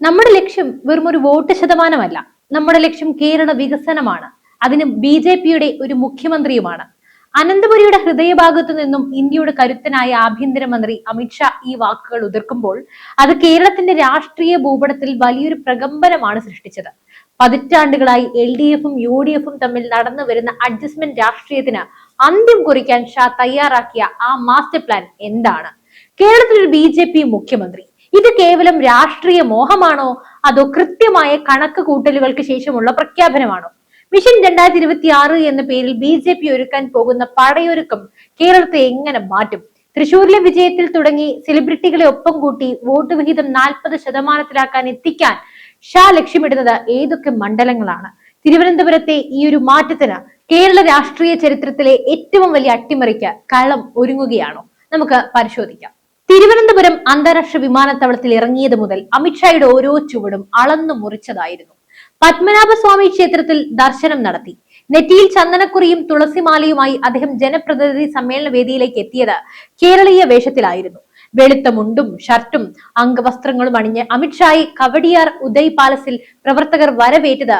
നമ്മുടെ ലക്ഷ്യം വെറും ഒരു വോട്ട് ശതമാനമല്ല. നമ്മുടെ ലക്ഷ്യം കേരള വികസനമാണ്. അതിന് ബി.ജെ.പിയുടെ ഒരു മുഖ്യമന്ത്രിയുമാണ്. അനന്തപുരിയുടെ ഹൃദയഭാഗത്തു നിന്നും ഇന്ത്യയുടെ കരുത്തനായ ആഭ്യന്തരമന്ത്രി അമിത്ഷാ ഈ വാക്കുകൾ ഉതിർക്കുമ്പോൾ അത് കേരളത്തിന്റെ രാഷ്ട്രീയ ഭൂപടത്തിൽ വലിയൊരു പ്രകമ്പനമാണ് സൃഷ്ടിച്ചത്. പതിറ്റാണ്ടുകളായി LDFും UDFും തമ്മിൽ നടന്നു വരുന്ന അഡ്ജസ്റ്റ്മെന്റ് രാഷ്ട്രീയത്തിന് അന്ത്യം കുറിക്കാൻ ഷാ തയ്യാറാക്കിയ ആ മാസ്റ്റർ പ്ലാൻ എന്താണ്? കേരളത്തിൽ ഒരു ബി.ജെ.പി മുഖ്യമന്ത്രി, ഇത് കേവലം രാഷ്ട്രീയ മോഹമാണോ, അതോ കൃത്യമായ കണക്ക് കൂട്ടലുകൾക്ക് ശേഷമുള്ള പ്രഖ്യാപനമാണോ? മിഷൻ 2026 എന്ന പേരിൽ ബി.ജെ.പി ഒരുക്കാൻ പോകുന്ന പടയൊരുക്കം കേരളത്തെ എങ്ങനെ മാറ്റും? തൃശൂരിലെ വിജയത്തിൽ തുടങ്ങി സെലിബ്രിറ്റികളെ ഒപ്പം കൂട്ടി വോട്ട് വിഹിതം 40% എത്തിക്കാൻ ഷാ ലക്ഷ്യമിടുന്നത് ഏതൊക്കെ മണ്ഡലങ്ങളാണ്? തിരുവനന്തപുരത്തെ ഈ ഒരു മാറ്റത്തിന് കേരള രാഷ്ട്രീയ ചരിത്രത്തിലെ ഏറ്റവും വലിയ അട്ടിമറിക്ക് കളം ഒരുങ്ങുകയാണോ? നമുക്ക് പരിശോധിക്കാം. തിരുവനന്തപുരം അന്താരാഷ്ട്ര വിമാനത്താവളത്തിൽ ഇറങ്ങിയത് മുതൽ അമിത്ഷായുടെ ഓരോ ചുവടും അളന്നു മുറിച്ചതായിരുന്നു. പത്മനാഭസ്വാമി ക്ഷേത്രത്തിൽ ദർശനം നടത്തി. നെറ്റിയിൽ ചന്ദനക്കുറിയും തുളസിമാലയുമായി അദ്ദേഹം ജനപ്രതിനിധി സമ്മേളന വേദിയിലേക്ക് എത്തിയത് കേരളീയ വേഷത്തിലായിരുന്നു. വെളുത്ത മുണ്ടും ഷർട്ടും അംഗവസ്ത്രങ്ങളും അണിഞ്ഞ് അമിത്ഷായെ കവടിയാർ ഉദയ് പാലസിൽ പ്രവർത്തകർ വരവേറ്റത്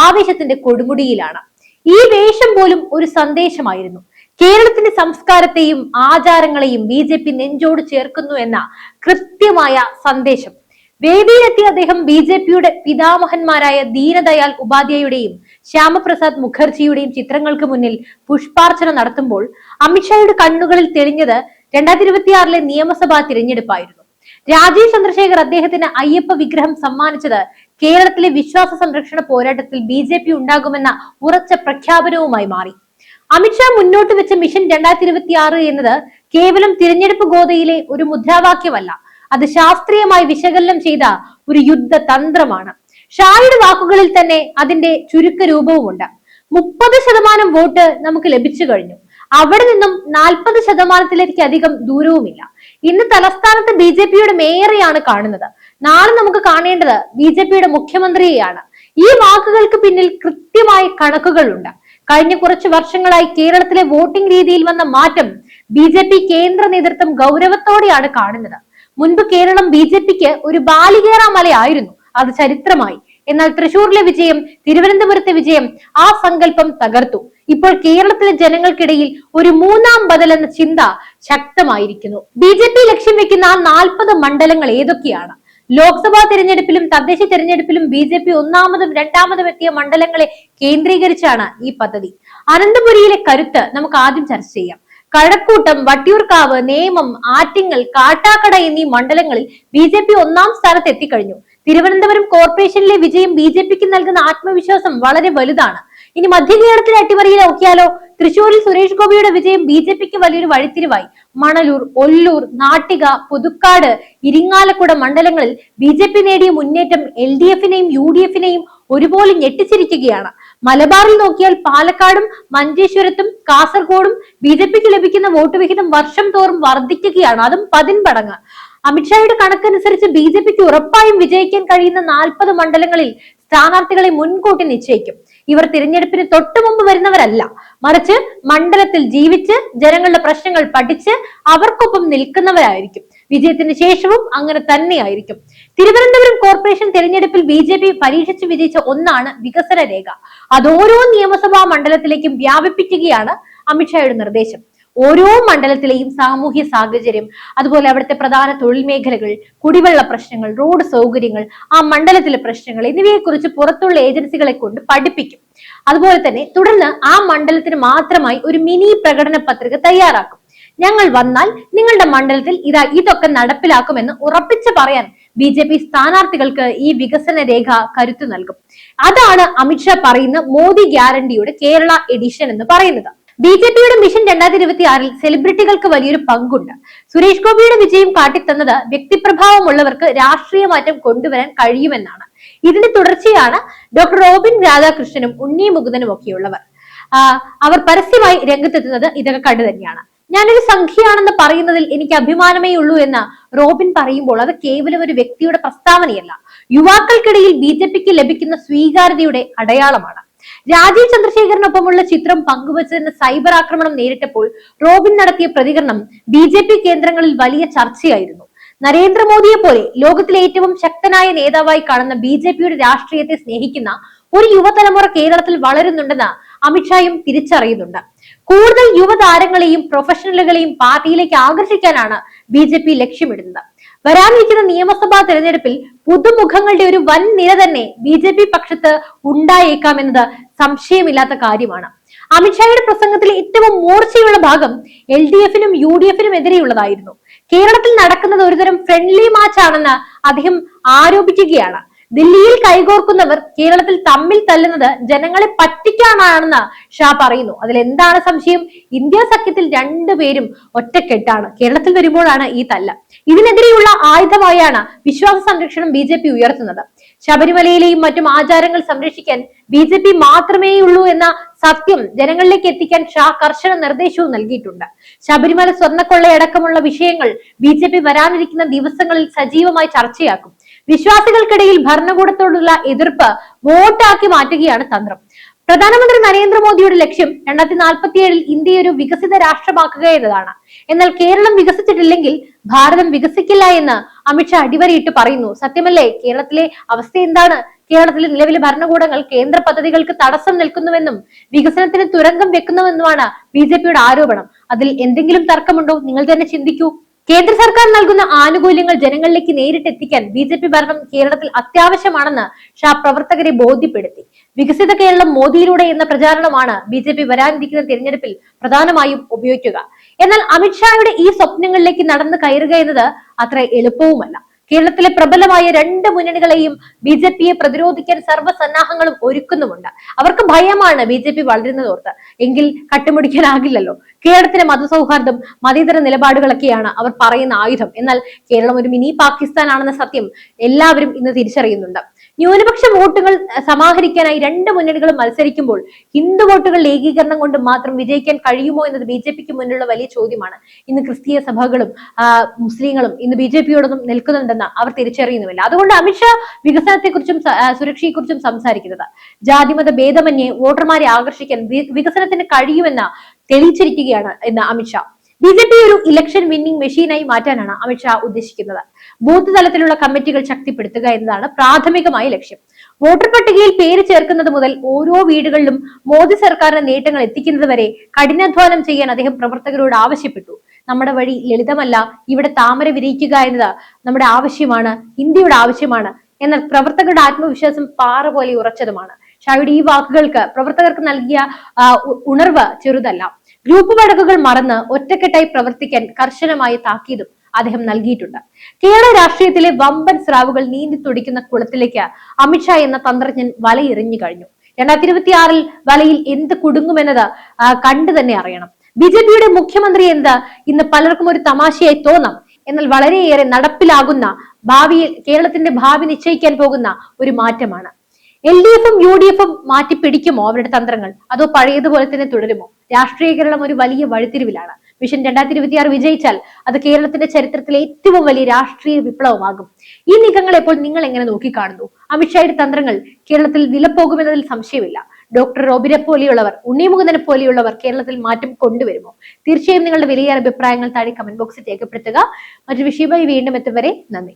ആവേശത്തിന്റെ കൊടുമുടിയിലാണ്. ഈ വേഷം പോലും ഒരു സന്ദേശമായിരുന്നു. കേരളത്തിന്റെ സംസ്കാരത്തെയും ആചാരങ്ങളെയും ബി.ജെ.പി നെഞ്ചോട് ചേർക്കുന്നു എന്ന കൃത്യമായ സന്ദേശം. വേദിയിലെത്തിയ അദ്ദേഹം ബി.ജെ.പിയുടെ പിതാമഹന്മാരായ ദീനദയാൽ ഉപാധ്യായുടെയും ശ്യാമപ്രസാദ് മുഖർജിയുടെയും ചിത്രങ്ങൾക്ക് മുന്നിൽ പുഷ്പാർച്ചന നടത്തുമ്പോൾ അമിത്ഷായുടെ കണ്ണുകളിൽ തെളിഞ്ഞത് 2026 നിയമസഭാ തിരഞ്ഞെടുപ്പായിരുന്നു. രാജീവ് ചന്ദ്രശേഖർ അദ്ദേഹത്തിന് അയ്യപ്പ വിഗ്രഹം സമ്മാനിച്ചത് കേരളത്തിലെ വിശ്വാസ സംരക്ഷണ പോരാട്ടത്തിൽ ബി.ജെ.പി ഉണ്ടാകുമെന്ന ഉറച്ച പ്രഖ്യാപനവുമായി മാറി. അമിത്ഷാ മുന്നോട്ട് വെച്ച മിഷൻ 2026 എന്നത് കേവലം തിരഞ്ഞെടുപ്പ് ഗോതയിലെ ഒരു മുദ്രാവാക്യമല്ല, അത് ശാസ്ത്രീയമായി വിശകലനം ചെയ്ത ഒരു യുദ്ധതന്ത്രമാണ്. ഷായുടെ വാക്കുകളിൽ തന്നെ അതിന്റെ ചുരുക്ക രൂപവുമുണ്ട്. 30% വോട്ട് നമുക്ക് ലഭിച്ചു കഴിഞ്ഞു. അവിടെ നിന്നും 40% അധികം ദൂരവുമില്ല. ഇന്ന് തലസ്ഥാനത്ത് ബി.ജെ.പിയുടെ മേയറെയാണ് കാണുന്നത്. നാളെ നമുക്ക് കാണേണ്ടത് ബി.ജെ.പിയുടെ മുഖ്യമന്ത്രിയെയാണ്. ഈ വാക്കുകൾക്ക് പിന്നിൽ കൃത്യമായ കണക്കുകളുണ്ട്. കഴിഞ്ഞ കുറച്ച് വർഷങ്ങളായി കേരളത്തിലെ വോട്ടിംഗ് രീതിയിൽ വന്ന മാറ്റം ബി.ജെ.പി കേന്ദ്ര നേതൃത്വം ഗൗരവത്തോടെയാണ് കാണുന്നത്. മുൻപ് കേരളം ബി.ജെ.പിക്ക് ഒരു ബാലികേറാമലയായിരുന്നു, അത് ചരിത്രമായി. എന്നാൽ തൃശൂരിലെ വിജയം, തിരുവനന്തപുരത്തെ വിജയം ആ സങ്കല്പം തകർത്തു. ഇപ്പോൾ കേരളത്തിലെ ജനങ്ങൾക്കിടയിൽ ഒരു മൂന്നാം ബദൽ എന്ന ചിന്ത ശക്തമായിരിക്കുന്നു. ബി.ജെ.പി ലക്ഷ്യം വെക്കുന്ന ആ 40 മണ്ഡലങ്ങൾ ഏതൊക്കെയാണ്? ലോക്സഭാ തിരഞ്ഞെടുപ്പിലും തദ്ദേശ തിരഞ്ഞെടുപ്പിലും ബി.ജെ.പി ഒന്നാമതും രണ്ടാമതും എത്തിയ മണ്ഡലങ്ങളെ കേന്ദ്രീകരിച്ചാണ് ഈ പദ്ധതി. അനന്തപുരിയിലെ കരുത്ത് നമുക്ക് ആദ്യം ചർച്ച ചെയ്യാം. കഴക്കൂട്ടം, വട്ടിയൂർക്കാവ്, നേമം, ആറ്റിങ്ങൽ, കാട്ടാക്കട എന്നീ മണ്ഡലങ്ങളിൽ ബി.ജെ.പി ഒന്നാം സ്ഥാനത്ത് എത്തിക്കഴിഞ്ഞു. തിരുവനന്തപുരം കോർപ്പറേഷനിലെ വിജയം ബി.ജെ.പിക്ക് നൽകുന്ന ആത്മവിശ്വാസം വളരെ വലുതാണ്. ഇനി മധ്യ കേരളത്തിലെ അട്ടിമറിയിൽ നോക്കിയാലോ? തൃശൂരിൽ സുരേഷ് ഗോപിയുടെ വിജയം ബി.ജെ.പിക്ക് വലിയൊരു വഴിത്തിരിവായി. മണലൂർ, ഒല്ലൂർ, നാട്ടിക, പുതുക്കാട്, ഇരിങ്ങാലക്കുട മണ്ഡലങ്ങളിൽ ബി.ജെ.പി നേടിയ മുന്നേറ്റം LDFനെയും UDFനെയും ഒരുപോലെ ഞെട്ടിച്ചിരിക്കുകയാണ്. മലബാറിൽ നോക്കിയാൽ പാലക്കാടും മഞ്ചേശ്വരത്തും കാസർഗോഡും ബി.ജെ.പിക്ക് ലഭിക്കുന്ന വോട്ട് വിഹിതം വർഷം തോറും വർദ്ധിക്കുകയാണ്, അതും 10 മടങ്ങ്. അമിത്ഷായുടെ കണക്കനുസരിച്ച് ബി.ജെ.പിക്ക് ഉറപ്പായും വിജയിക്കാൻ കഴിയുന്ന 40 മണ്ഡലങ്ങളിൽ സ്ഥാനാർത്ഥികളെ മുൻകൂട്ടി നിശ്ചയിക്കും. ഇവർ തിരഞ്ഞെടുപ്പിന് തൊട്ടു മുമ്പ് വരുന്നവരല്ല, മറിച്ച് മണ്ഡലത്തിൽ ജീവിച്ച് ജനങ്ങളുടെ പ്രശ്നങ്ങൾ പഠിച്ച് അവർക്കൊപ്പം നിൽക്കുന്നവരായിരിക്കും. വിജയത്തിന് ശേഷവും അങ്ങനെ തന്നെയായിരിക്കും. തിരുവനന്തപുരം കോർപ്പറേഷൻ തിരഞ്ഞെടുപ്പിൽ ബി.ജെ.പി പരീക്ഷിച്ച് വിജയിച്ച ഒന്നാണ് വികസന രേഖ. അത് ഓരോ നിയമസഭാ മണ്ഡലത്തിലേക്കും വ്യാപിപ്പിക്കുകയാണ് അമിത്ഷായുടെ നിർദ്ദേശം. ഓരോ മണ്ഡലത്തിലെയും സാമൂഹ്യ സാഹചര്യം, അതുപോലെ അവിടുത്തെ പ്രധാന തൊഴിൽ മേഖലകൾ, കുടിവെള്ള പ്രശ്നങ്ങൾ, റോഡ് സൗകര്യങ്ങൾ, ആ മണ്ഡലത്തിലെ പ്രശ്നങ്ങൾ എന്നിവയെ കുറിച്ച് പുറത്തുള്ള ഏജൻസികളെ കൊണ്ട് പഠിപ്പിക്കും. അതുപോലെ തന്നെ തുടർന്ന് ആ മണ്ഡലത്തിന് മാത്രമായി ഒരു മിനി പ്രകടന പത്രിക തയ്യാറാക്കും. ഞങ്ങൾ വന്നാൽ നിങ്ങളുടെ മണ്ഡലത്തിൽ ഇതൊക്കെ നടപ്പിലാക്കുമെന്ന് ഉറപ്പിച്ച് പറയാൻ ബി.ജെ.പി സ്ഥാനാർത്ഥികൾക്ക് ഈ വികസന രേഖ കരുത്തു നൽകും. അതാണ് അമിത്ഷാ പറയുന്ന മോദി ഗ്യാരണ്ടിയുടെ കേരള എഡിഷൻ എന്ന് പറയുന്നത്. ബി.ജെ.പിയുടെ മിഷൻ 2026 സെലിബ്രിറ്റികൾക്ക് വലിയൊരു പങ്കുണ്ട്. സുരേഷ് ഗോപിയുടെ വിജയം കാട്ടിത്തന്നത് വ്യക്തിപ്രഭാവമുള്ളവർക്ക് രാഷ്ട്രീയ മാറ്റം കൊണ്ടുവരാൻ കഴിയുമെന്നാണ്. ഇതിന്റെ തുടർച്ചയാണ് ഡോക്ടർ റോബിൻ രാധാകൃഷ്ണനും ഉണ്ണി മുകുന്ദനും ഒക്കെയുള്ളവർ. അവർ പരസ്യമായി രംഗത്തെത്തുന്നത് ഇതൊക്കെ കണ്ടു തന്നെയാണ്. ഞാനൊരു സംഖ്യയാണെന്ന് പറയുന്നതിൽ എനിക്ക് അഭിമാനമേ ഉള്ളൂ എന്ന് റോബിൻ പറയുമ്പോൾ അത് കേവലം ഒരു വ്യക്തിയുടെ പ്രസ്താവനയല്ല, യുവാക്കൾക്കിടയിൽ ബി.ജെ.പിക്ക് ലഭിക്കുന്ന സ്വീകാര്യതയുടെ അടയാളമാണ്. രാജീവ് ചന്ദ്രശേഖറിനൊപ്പമുള്ള ചിത്രം പങ്കുവച്ചതിന് സൈബർ ആക്രമണം നേരിട്ടപ്പോൾ റോബിൻ നടത്തിയ പ്രതികരണം ബി.ജെ.പി കേന്ദ്രങ്ങളിൽ വലിയ ചർച്ചയായിരുന്നു. നരേന്ദ്രമോദിയെ പോലെ ലോകത്തിലെ ഏറ്റവും ശക്തനായ നേതാവായി കാണുന്ന BJPയുടെ രാഷ്ട്രീയത്തെ സ്നേഹിക്കുന്ന ഒരു യുവതലമുറ കേരളത്തിൽ വളരുന്നുണ്ടെന്ന് അമിത്ഷായും തിരിച്ചറിയുന്നുണ്ട്. കൂടുതൽ യുവതാരങ്ങളെയും പ്രൊഫഷണലുകളെയും പാർട്ടിയിലേക്ക് ആകർഷിക്കാനാണ് BJP ലക്ഷ്യമിടുന്നത്. വരാനിരിക്കുന്ന നിയമസഭാ തെരഞ്ഞെടുപ്പിൽ പുതുമുഖങ്ങളുടെ ഒരു വൻ നിര തന്നെ BJP പക്ഷത്ത് ഉണ്ടായേക്കാമെന്നത് സംശയമില്ലാത്ത കാര്യമാണ്. അമിത്ഷായുടെ പ്രസംഗത്തിലെ ഏറ്റവും മൂർച്ചയുള്ള ഭാഗം LDFനും UDFനും എതിരെയുള്ളതായിരുന്നു. കേരളത്തിൽ നടക്കുന്നത് ഒരുതരം ഫ്രണ്ട്ലി മാച്ച് ആണെന്ന് അദ്ദേഹം ആരോപിക്കുകയാണ്. ദില്ലിയിൽ കൈകോർക്കുന്നവർ കേരളത്തിൽ തമ്മിൽ തല്ലുന്നത് ജനങ്ങളെ പറ്റിക്കാനാണെന്ന് ഷാ പറയുന്നു. അതിൽ എന്താണ് സംശയം? ഇന്ത്യ സഖ്യത്തിൽ രണ്ടുപേരും ഒറ്റക്കെട്ടാണ്. കേരളത്തിൽ വരുമ്പോഴാണ് ഈ തല്ല്. ഇതിനെതിരെയുള്ള ആയുധമായാണ് വിശ്വാസ സംരക്ഷണം BJP ഉയർത്തുന്നത്. ശബരിമലയിലെയും മറ്റും ആചാരങ്ങൾ സംരക്ഷിക്കാൻ BJP മാത്രമേയുള്ളൂ എന്ന സത്യം ജനങ്ങളിലേക്ക് എത്തിക്കാൻ ഷാ കർശന നിർദ്ദേശവും നൽകിയിട്ടുണ്ട്. ശബരിമല സ്വർണ്ണക്കൊള്ളയടക്കമുള്ള വിഷയങ്ങൾ BJP വരാനിരിക്കുന്ന ദിവസങ്ങളിൽ സജീവമായി ചർച്ചയാക്കും. വിശ്വാസികൾക്കിടയിൽ ഭരണകൂടത്തോടുള്ള എതിർപ്പ് വോട്ടാക്കി മാറ്റുകയാണ് തന്ത്രം. പ്രധാനമന്ത്രി നരേന്ദ്രമോദിയുടെ ലക്ഷ്യം 2047 ഇന്ത്യയെ ഒരു വികസിത രാഷ്ട്രമാക്കുക എന്നതാണ്. എന്നാൽ കേരളം വികസിച്ചിട്ടില്ലെങ്കിൽ ഭാരതം വികസിക്കില്ല എന്ന് അമിത്ഷാ അടിവരയിട്ട് പറയുന്നു. സത്യമല്ലേ? കേരളത്തിലെ അവസ്ഥ എന്താണ്? കേരളത്തിലെ നിലവിലെ ഭരണകൂടങ്ങൾ കേന്ദ്ര പദ്ധതികൾക്ക് തടസ്സം നിൽക്കുന്നുവെന്നും വികസനത്തിന് തുരങ്കം വെക്കുന്നുവെന്നുമാണ് BJPയുടെ ആരോപണം. അതിൽ എന്തെങ്കിലും തർക്കമുണ്ടോ? നിങ്ങൾ തന്നെ ചിന്തിക്കൂ. കേന്ദ്ര സർക്കാർ നൽകുന്ന ആനുകൂല്യങ്ങൾ ജനങ്ങളിലേക്ക് നേരിട്ട് എത്തിക്കാൻ BJP ഭരണം കേരളത്തിൽ അത്യാവശ്യമാണെന്ന് ഷാ പ്രവർത്തകരെ ബോധ്യപ്പെടുത്തി. വികസിത കേരളം മോദിയിലൂടെ എന്ന പ്രചാരണമാണ് BJP വരാനിരിക്കുന്ന തിരഞ്ഞെടുപ്പിൽ പ്രധാനമായും ഉപയോഗിക്കുക. എന്നാൽ അമിത്ഷായുടെ ഈ സ്വപ്നങ്ങളിലേക്ക് നടന്നു കയറുക എന്നത് അത്ര എളുപ്പവുമല്ല. കേരളത്തിലെ പ്രബലമായ രണ്ട് മുന്നണികളെയും BJPയെ പ്രതിരോധിക്കാൻ സർവ്വസന്നാഹങ്ങളും ഒരുക്കുന്നുമുണ്ട്. അവർക്ക് ഭയമാണ് BJP വളരുന്നതോർത്ത്. എങ്കിൽ കട്ടുമുടിക്കാനാകില്ലല്ലോ. കേരളത്തിലെ മതസൗഹാർദ്ദം, മതേതര നിലപാടുകളൊക്കെയാണ് അവർ പറയുന്ന ആയുധം. എന്നാൽ കേരളം ഒരു മിനി പാകിസ്ഥാൻ ആണെന്ന സത്യം എല്ലാവരും ഇന്ന് തിരിച്ചറിയുന്നുണ്ട്. ന്യൂനപക്ഷ വോട്ടുകൾ സമാഹരിക്കാനായി രണ്ട് മുന്നണികളും മത്സരിക്കുമ്പോൾ ഹിന്ദു വോട്ടുകളുടെ ഏകീകരണം കൊണ്ട് മാത്രം വിജയിക്കാൻ കഴിയുമോ എന്നത് BJPക്ക് മുന്നിലുള്ള വലിയ ചോദ്യമാണ്. ഇന്ന് ക്രിസ്തീയ സഭകളും മുസ്ലിങ്ങളും ഇന്ന് BJPയോടൊന്നും നിൽക്കുന്നുണ്ടെന്ന് അവർ തിരിച്ചറിയുന്നുമില്ല. അതുകൊണ്ട് അമിത്ഷാ വികസനത്തെക്കുറിച്ചും സുരക്ഷയെക്കുറിച്ചും സംസാരിക്കുന്നത് ജാതിമത ഭേദമന്യേ വോട്ടർമാരെ ആകർഷിക്കാൻ വികസനത്തിന് കഴിയുമെന്ന് തെളിയിച്ചിരിക്കുകയാണ് എന്ന് അമിത്ഷാ. BJP ഒരു ഇലക്ഷൻ വിന്നിംഗ് മെഷീനായി മാറ്റാനാണ് അമിത്ഷാ ഉദ്ദേശിക്കുന്നത്. ബൂത്ത് തലത്തിലുള്ള കമ്മിറ്റികൾ ശക്തിപ്പെടുത്തുക എന്നതാണ് പ്രാഥമികമായ ലക്ഷ്യം. വോട്ടർ പട്ടികയിൽ പേര് ചേർക്കുന്നത് മുതൽ ഓരോ വീടുകളിലും മോദി സർക്കാരിന്റെ നേട്ടങ്ങൾ എത്തിക്കുന്നത് വരെ കഠിനാധ്വാനം ചെയ്യാൻ അദ്ദേഹം പ്രവർത്തകരോട് ആവശ്യപ്പെട്ടു. നമ്മുടെ വഴി ലളിതമല്ല, ഇവിടെ താമര വിരിയിക്കുക എന്നത് നമ്മുടെ ആവശ്യമാണ്, ഇന്ത്യയുടെ ആവശ്യമാണ്. എന്നാൽ പ്രവർത്തകരുടെ ആത്മവിശ്വാസം പാറ പോലെ ഉറച്ചതുമാണ്. ഷായുടെ ഈ വാക്കുകൾക്ക് പ്രവർത്തകർക്ക് നൽകിയ ഉണർവ് ചെറുതല്ല. ഗ്രൂപ്പ് വഴക്കുകൾ മറന്ന് ഒറ്റക്കെട്ടായി പ്രവർത്തിക്കാൻ കർശനമായ താക്കീതും അദ്ദേഹം നൽകിയിട്ടുണ്ട്. കേരള രാഷ്ട്രീയത്തിലെ വമ്പൻ സ്രാവുകൾ നീന്തി തുടിക്കുന്ന കുളത്തിലേക്ക് അമിത്ഷാ എന്ന തന്ത്രജ്ഞൻ വലയെറിഞ്ഞു കഴിഞ്ഞു. 2026 വലയിൽ എന്ത് കുടുങ്ങുമെന്നത് കണ്ടു തന്നെ അറിയണം. BJPയുടെ മുഖ്യമന്ത്രി എന്ത് ഇന്ന് പലർക്കും ഒരു തമാശയായി തോന്നാം. എന്നാൽ വളരെയേറെ നടപ്പിലാകുന്ന ഭാവിയിൽ കേരളത്തിന്റെ ഭാവി നിശ്ചയിക്കാൻ പോകുന്ന ഒരു മാറ്റമാണ്. LDFും UDFും മാറ്റി പിടിക്കുമോ അവരുടെ തന്ത്രങ്ങൾ? അതോ പഴയതുപോലെ തന്നെ തുടരുമോ? രാഷ്ട്രീയ കേരളം ഒരു വലിയ വഴിത്തിരിവിലാണ്. വിഷൻ 2026 വിജയിച്ചാൽ അത് കേരളത്തിന്റെ ചരിത്രത്തിലെ ഏറ്റവും വലിയ രാഷ്ട്രീയ വിപ്ലവമാകും. ഈ നീക്കങ്ങളെ ഇപ്പോൾ നിങ്ങൾ എങ്ങനെ നോക്കിക്കാണുന്നു? അമിത്ഷായുടെ തന്ത്രങ്ങൾ കേരളത്തിൽ വിലപ്പോകുമെന്നതിൽ സംശയമില്ല. ഡോക്ടർ റോബിനെ പോലെയുള്ളവർ, ഉണ്ണിമുകുന്ദനെ പോലെയുള്ളവർ കേരളത്തിൽ മാറ്റം കൊണ്ടുവരുമോ? തീർച്ചയായും നിങ്ങളുടെ വിലയേറെ അഭിപ്രായങ്ങൾ താഴെ കമന്റ് ബോക്സിൽ രേഖപ്പെടുത്തുക. മറ്റൊരു വിഷയമായി വീണ്ടും എത്തും വരെ നന്ദി.